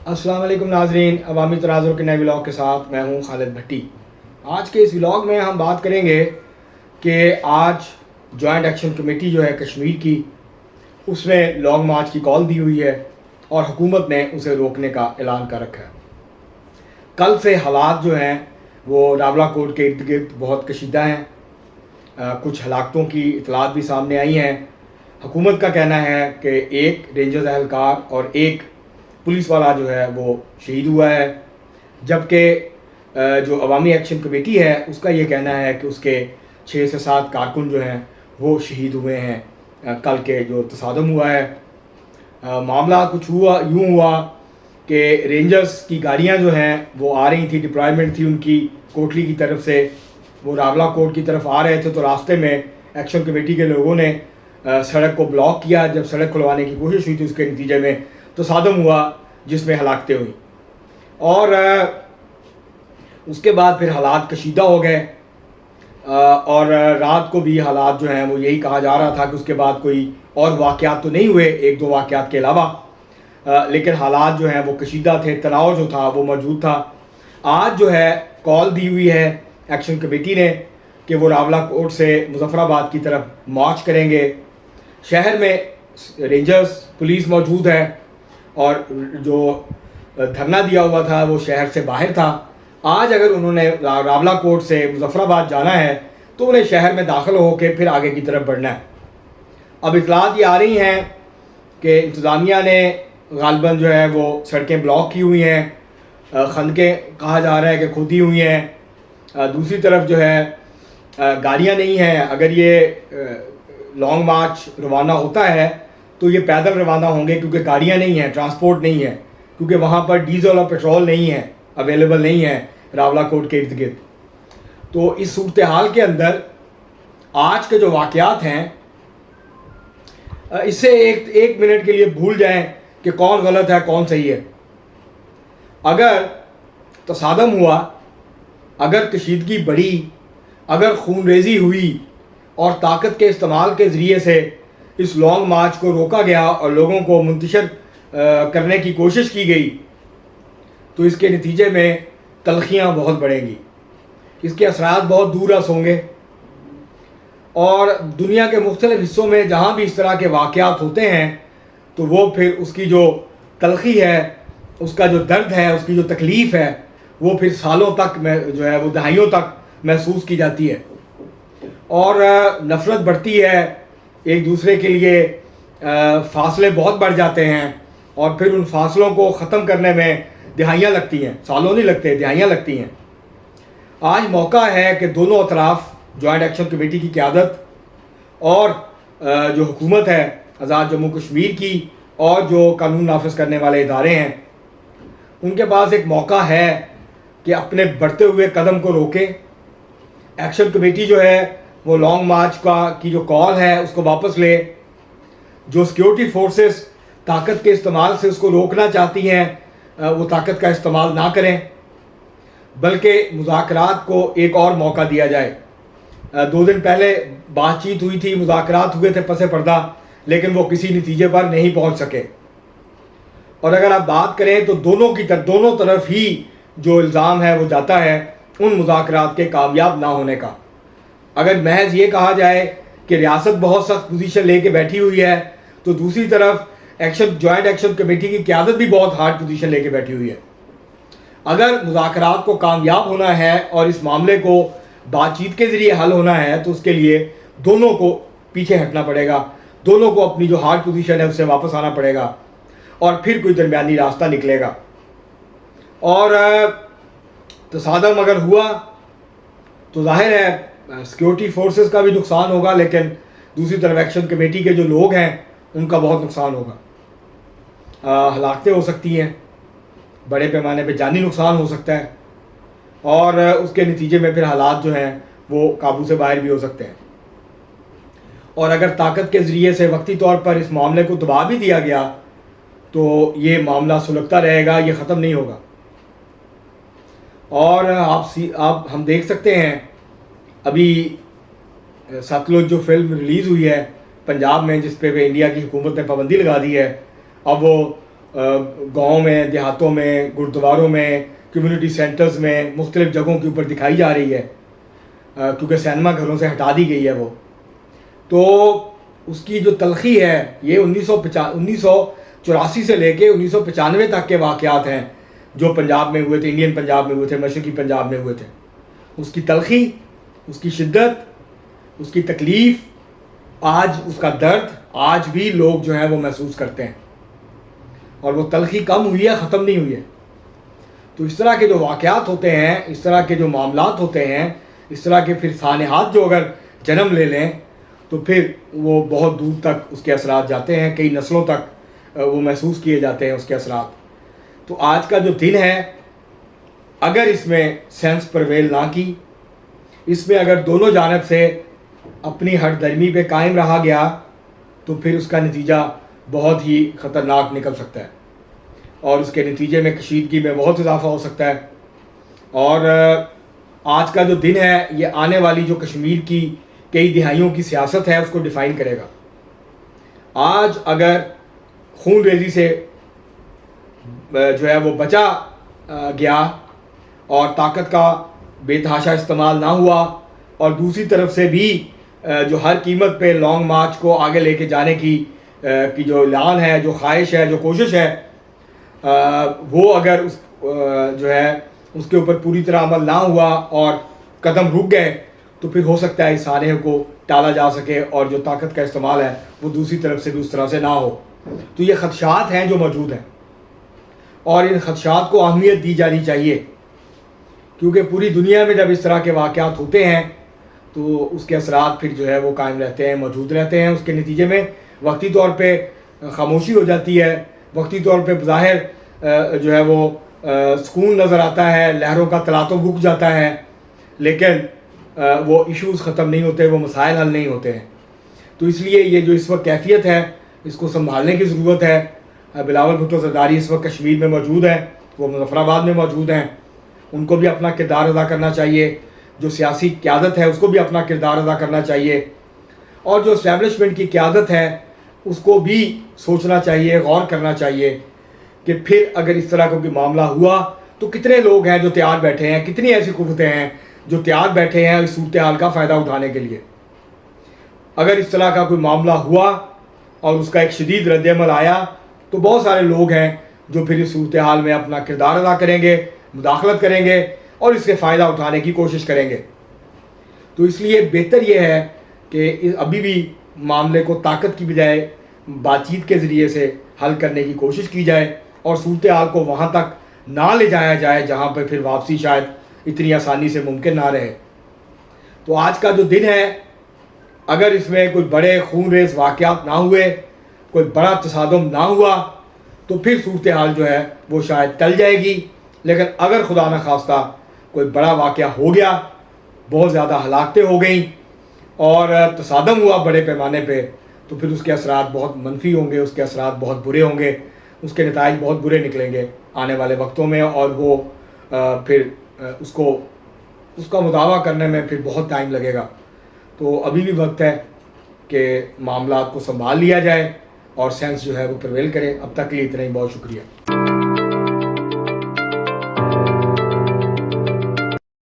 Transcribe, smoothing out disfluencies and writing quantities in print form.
السلام علیکم ناظرین، عوامی تناظر کے نئے ولاگ کے ساتھ میں ہوں خالد بھٹی۔ آج کے اس ولاگ میں ہم بات کریں گے کہ آج جوائنٹ ایکشن کمیٹی جو ہے کشمیر کی، اس نے لانگ مارچ کی کال دی ہوئی ہے اور حکومت نے اسے روکنے کا اعلان کر رکھا ہے۔ کل سے حالات جو ہیں وہ راولہ کوٹ کے ارد گرد بہت کشیدہ ہیں۔ کچھ ہلاکتوں کی اطلاعات بھی سامنے آئی ہیں۔ حکومت کا کہنا ہے کہ ایک رینجرز اہلکار اور ایک پولیس والا جو ہے وہ شہید ہوا ہے، جبکہ جو عوامی ایکشن کمیٹی ہے اس کا یہ کہنا ہے کہ اس کے 6 سے 7 کارکن جو ہیں وہ شہید ہوئے ہیں کل کے جو تصادم ہوا ہے۔ معاملہ کچھ یوں ہوا کہ رینجرز کی گاڑیاں جو ہیں وہ آ رہی تھیں، ڈپلائمنٹ تھی ان کی کوٹلی کی طرف سے، وہ راولہ کوٹ کی طرف آ رہے تھے تو راستے میں ایکشن کمیٹی کے لوگوں نے سڑک کو بلاک کیا۔ جب سڑک کھلوانے کی کوشش ہوئی تو اس کے نتیجے میں تصادم ہوا جس میں ہلاکتیں ہوئیں، اور اس کے بعد پھر حالات کشیدہ ہو گئے، اور رات کو بھی حالات جو ہیں وہ یہی کہا جا رہا تھا کہ اس کے بعد کوئی اور واقعات تو نہیں ہوئے ایک دو واقعات کے علاوہ، لیکن حالات جو ہیں وہ کشیدہ تھے، تناؤ جو تھا وہ موجود تھا۔ آج جو ہے کال دی ہوئی ہے ایکشن کمیٹی نے کہ وہ راولہ کوٹ سے مظفر آباد کی طرف مارچ کریں گے۔ شہر میں رینجرز پولیس موجود ہے اور جو دھرنا دیا ہوا تھا وہ شہر سے باہر تھا۔ آج اگر انہوں نے راولہ کوٹ سے مظفر آباد جانا ہے تو انہیں شہر میں داخل ہو کے پھر آگے کی طرف بڑھنا ہے۔ اب اطلاعات یہ آ رہی ہیں کہ انتظامیہ نے غالباً جو ہے وہ سڑکیں بلاک کی ہوئی ہیں، خندقیں کہا جا رہا ہے کہ کھودی ہوئی ہیں۔ دوسری طرف جو ہے گاڑیاں نہیں ہیں۔ اگر یہ لانگ مارچ روانہ ہوتا ہے تو یہ پیدل روانہ ہوں گے کیونکہ گاڑیاں نہیں ہیں، ٹرانسپورٹ نہیں ہے، کیونکہ وہاں پر ڈیزل اور پیٹرول نہیں ہے، اویلیبل نہیں ہے راولہ کوٹ کے ارد گرد۔ تو اس صورتحال کے اندر آج کے جو واقعات ہیں اس سے ایک منٹ کے لیے بھول جائیں کہ کون غلط ہے کون صحیح ہے۔ اگر تصادم ہوا، اگر کشیدگی بڑھی، اگر خون ریزی ہوئی اور طاقت کے استعمال کے ذریعے سے اس لانگ مارچ کو روکا گیا اور لوگوں کو منتشر کرنے کی کوشش کی گئی تو اس کے نتیجے میں تلخیاں بہت بڑھیں گی، اس کے اثرات بہت دور رس ہوں گے، اور دنیا کے مختلف حصوں میں جہاں بھی اس طرح کے واقعات ہوتے ہیں تو وہ پھر اس کی جو تلخی ہے، اس کا جو درد ہے، اس کی جو تکلیف ہے وہ پھر سالوں تک جو ہے وہ دہائیوں تک محسوس کی جاتی ہے، اور نفرت بڑھتی ہے، ایک دوسرے کے لیے فاصلے بہت بڑھ جاتے ہیں، اور پھر ان فاصلوں کو ختم کرنے میں دہائیاں لگتی ہیں، سالوں نہیں لگتے، دہائیاں لگتی ہیں۔ آج موقع ہے کہ دونوں اطراف، جوائنٹ ایکشن کمیٹی کی قیادت اور جو حکومت ہے آزاد جموں کشمیر کی اور جو قانون نافذ کرنے والے ادارے ہیں، ان کے پاس ایک موقع ہے کہ اپنے بڑھتے ہوئے قدم کو روکیں۔ ایکشن کمیٹی جو ہے وہ لانگ مارچ کی جو کال ہے اس کو واپس لے۔ جو سیکیورٹی فورسز طاقت کے استعمال سے اس کو روکنا چاہتی ہیں وہ طاقت کا استعمال نہ کریں، بلکہ مذاکرات کو ایک اور موقع دیا جائے۔ 2 دن پہلے بات چیت ہوئی تھی، مذاکرات ہوئے تھے پس پردہ، لیکن وہ کسی نتیجے پر نہیں پہنچ سکے، اور اگر آپ بات کریں تو دونوں طرف ہی جو الزام ہے وہ جاتا ہے ان مذاکرات کے کامیاب نہ ہونے کا۔ اگر محض یہ کہا جائے کہ ریاست بہت سخت پوزیشن لے کے بیٹھی ہوئی ہے تو دوسری طرف جوائنٹ ایکشن کمیٹی کی قیادت بھی بہت ہارڈ پوزیشن لے کے بیٹھی ہوئی ہے۔ اگر مذاکرات کو کامیاب ہونا ہے اور اس معاملے کو بات چیت کے ذریعے حل ہونا ہے تو اس کے لیے دونوں کو پیچھے ہٹنا پڑے گا، دونوں کو اپنی جو ہارڈ پوزیشن ہے اس سے واپس آنا پڑے گا، اور پھر کوئی درمیانی راستہ نکلے گا۔ اور تصادم اگر ہوا تو ظاہر ہے سیکیورٹی فورسز کا بھی نقصان ہوگا، لیکن دوسری طرف ایکشن کمیٹی کے جو لوگ ہیں ان کا بہت نقصان ہوگا، ہلاکتیں ہو سکتی ہیں، بڑے پیمانے پہ جانی نقصان ہو سکتا ہے، اور اس کے نتیجے میں پھر حالات جو ہیں وہ قابو سے باہر بھی ہو سکتے ہیں۔ اور اگر طاقت کے ذریعے سے وقتی طور پر اس معاملے کو دبا بھی دیا گیا تو یہ معاملہ سلگتا رہے گا، یہ ختم نہیں ہوگا۔ اور آپ ہم دیکھ سکتے ہیں ابھی ستلج جو فلم ریلیز ہوئی ہے پنجاب میں، جس پہ انڈیا کی حکومت نے پابندی لگا دی ہے، اب وہ گاؤں میں، دیہاتوں میں، گردواروں میں، کمیونٹی سینٹرز میں، مختلف جگہوں کے اوپر دکھائی جا رہی ہے، کیونکہ سینما گھروں سے ہٹا دی گئی ہے وہ. تو اس کی جو تلخی ہے یہ 1984 سے لے کے 1995 تک کے واقعات ہیں جو پنجاب میں ہوئے تھے، انڈین پنجاب میں ہوئے تھے، مشرقی پنجاب میں ہوئے تھے. اس کی تلخی، اس کی شدت، اس کی تکلیف، آج اس کا درد آج بھی لوگ جو ہیں وہ محسوس کرتے ہیں، اور وہ تلخی کم ہوئی ہے، ختم نہیں ہوئی ہے. تو اس طرح کے جو واقعات ہوتے ہیں، اس طرح کے جو معاملات ہوتے ہیں، اس طرح کے پھر سانحات جو اگر جنم لے لیں تو پھر وہ بہت دور تک اس کے اثرات جاتے ہیں، کئی نسلوں تک وہ محسوس کیے جاتے ہیں اس کے اثرات. تو آج کا جو دن ہے، اگر اس میں سینس پرویل نہ کی، اس میں اگر دونوں جانب سے اپنی ہٹ درمی پہ قائم رہا گیا تو پھر اس کا نتیجہ بہت ہی خطرناک نکل سکتا ہے، اور اس کے نتیجے میں کشیدگی میں بہت اضافہ ہو سکتا ہے. اور آج کا جو دن ہے یہ آنے والی جو کشمیر کی کئی دہائیوں کی سیاست ہے اس کو ڈیفائن کرے گا. آج اگر خون ریزی سے جو ہے وہ بچا گیا اور طاقت کا بے تحاشا استعمال نہ ہوا، اور دوسری طرف سے بھی جو ہر قیمت پہ لانگ مارچ کو آگے لے کے جانے کی جو اعلان ہے، جو خواہش ہے، جو کوشش ہے، وہ اگر جو ہے اس کے اوپر پوری طرح عمل نہ ہوا اور قدم رک گئے تو پھر ہو سکتا ہے اس سانحے کو ٹالا جا سکے اور جو طاقت کا استعمال ہے وہ دوسری طرف سے بھی اس طرح سے نہ ہو. تو یہ خدشات ہیں جو موجود ہیں، اور ان خدشات کو اہمیت دی جانی چاہیے، کیونکہ پوری دنیا میں جب اس طرح کے واقعات ہوتے ہیں تو اس کے اثرات پھر جو ہے وہ قائم رہتے ہیں، موجود رہتے ہیں. اس کے نتیجے میں وقتی طور پہ خاموشی ہو جاتی ہے، وقتی طور پہ بظاہر جو ہے وہ سکون نظر آتا ہے، لہروں کا تلاطم رک جاتا ہے، لیکن وہ ایشوز ختم نہیں ہوتے، وہ مسائل حل نہیں ہوتے ہیں. تو اس لیے یہ جو اس وقت کیفیت ہے اس کو سنبھالنے کی ضرورت ہے. بلاول بھٹو زرداری اس وقت کشمیر میں موجود ہیں، وہ مظفر آباد میں موجود ہیں، ان کو بھی اپنا کردار ادا کرنا چاہیے. جو سیاسی قیادت ہے اس کو بھی اپنا کردار ادا کرنا چاہیے، اور جو اسٹیبلشمنٹ کی قیادت ہے اس کو بھی سوچنا چاہیے، غور کرنا چاہیے کہ پھر اگر اس طرح کا کوئی معاملہ ہوا تو کتنے لوگ ہیں جو تیار بیٹھے ہیں، کتنی ایسی قوتیں ہیں جو تیار بیٹھے ہیں اس صورتحال کا فائدہ اٹھانے کے لیے. اگر اس طرح کا کوئی معاملہ ہوا اور اس کا ایک شدید رد عمل آیا تو بہت سارے لوگ ہیں جو پھر اس صورتحال میں اپنا کردار ادا کریں گے، مداخلت کریں گے اور اس سے فائدہ اٹھانے کی کوشش کریں گے. تو اس لیے بہتر یہ ہے کہ ابھی بھی معاملے کو طاقت کی بجائے بات چیت کے ذریعے سے حل کرنے کی کوشش کی جائے، اور صورتحال کو وہاں تک نہ لے جایا جائے جہاں پہ پھر واپسی شاید اتنی آسانی سے ممکن نہ رہے. تو آج کا جو دن ہے، اگر اس میں کوئی بڑے خون ریز واقعات نہ ہوئے، کوئی بڑا تصادم نہ ہوا تو پھر صورتحال جو ہے وہ شاید ٹل جائے گی. لیکن اگر خدا نخواستہ کوئی بڑا واقعہ ہو گیا، بہت زیادہ ہلاکتیں ہو گئیں اور تصادم ہوا بڑے پیمانے پہ، تو پھر اس کے اثرات بہت منفی ہوں گے، اس کے اثرات بہت برے ہوں گے، اس کے نتائج بہت برے نکلیں گے آنے والے وقتوں میں، اور وہ پھر اس کا مداوع کرنے میں پھر بہت ٹائم لگے گا. تو ابھی بھی وقت ہے کہ معاملات کو سنبھال لیا جائے اور سینس جو ہے وہ پرویل کرے. اب تک کے لیے اتنا ہی، بہت شکریہ.